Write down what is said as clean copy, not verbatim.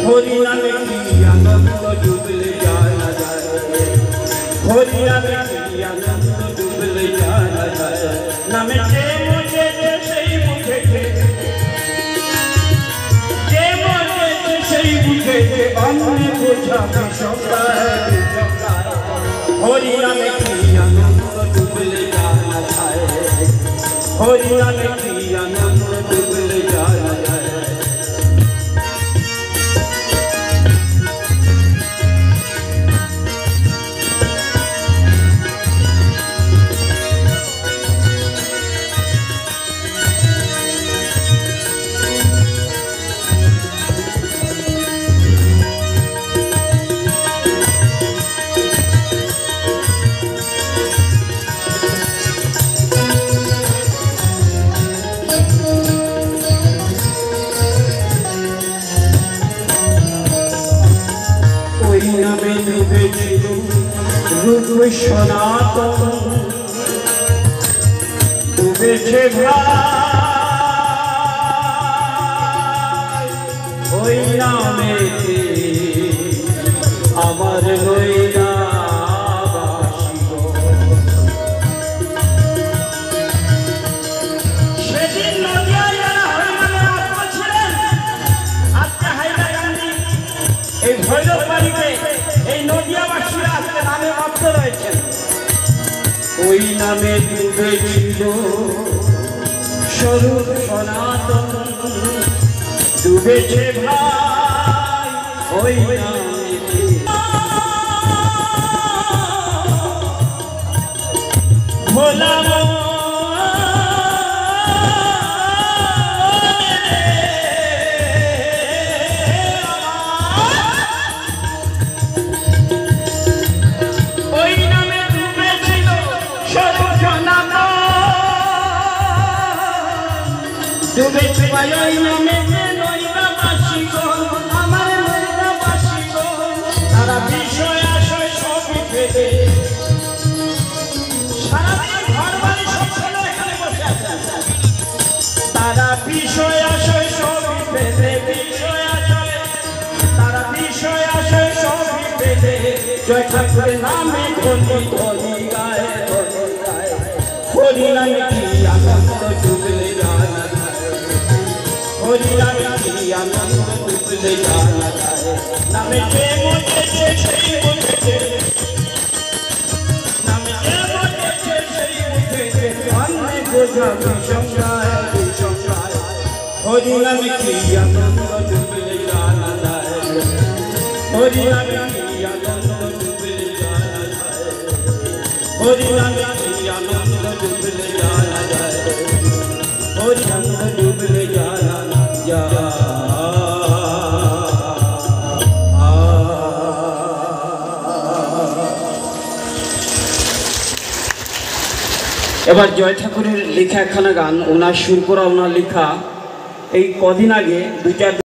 হরি নামে কি আনন্দ ডুবলে জানা যায়, হরি নামে কি আনন্দ ডুবলে জানা যায়। নামে যে মরেছে সেই মুখে, যে মরেছে সেই মুখে অমনি বোঝাবে সবাই। হরি নামে কি আনন্দ ডুবলে জানা যায়, হরি নামে কি আনন্দ ডুবলে জানা যায়। নামে ডুবেছিল রূপ সনাতন, ডুবেছে ভাই ওই নামে আমার নৈনা সেদিন নদিয়ায় ছিলেন। আজকে হাইলাকান্দি এই ভৈরব বাড়িতে এই নদিয়াবাসীরা আজকে নামে ভক্ত রয়েছেন। ওই নামে ডুবেছিল স্বরূপ সনাতন, ডুবেছে ভাই ওই নামে ভোলা ডুবেছে ভাই ওই নামে নৈরাবাসীগণ, আমার নৈরাবাসীগণ। তারা বিষয় আশয় সবই ফেলে, সারাদিন ঘর বাড়ি সব ছেলে এখানে বসে আছে। তারা বিষয় আশয় সবই ফেলে, বিষয় আশয়, তারা বিষয় আশয় সবই ফেলে জয় ঠাকুরের নামে ধরি ধরি গায়ে ধরি গায়ে। হরি নামে কি আনন্দ ডুবলে জানা যায়, হরি নামে কি আনন্দ ডুবলে জানা যায়। নামে যে মরেছে সেই মুখে, নামে যে মরেছে সেই মুখে অন্যে বোঝাবে সংসার সংসার। হরি নামে কি আনন্দ ডুবলে জানা যায়, হরি নামে কি আনন্দ ডুবলে জানা যায়, হরি নামে কি আনন্দ ডুবলে জানা যায়, হরি আনন্দ ডুবলে জানা যায়। এবার জয় ঠাকুরের লেখা একখানা গান, ওনার সুর করা, ওনার লেখা। এই কদিন আগে 2-4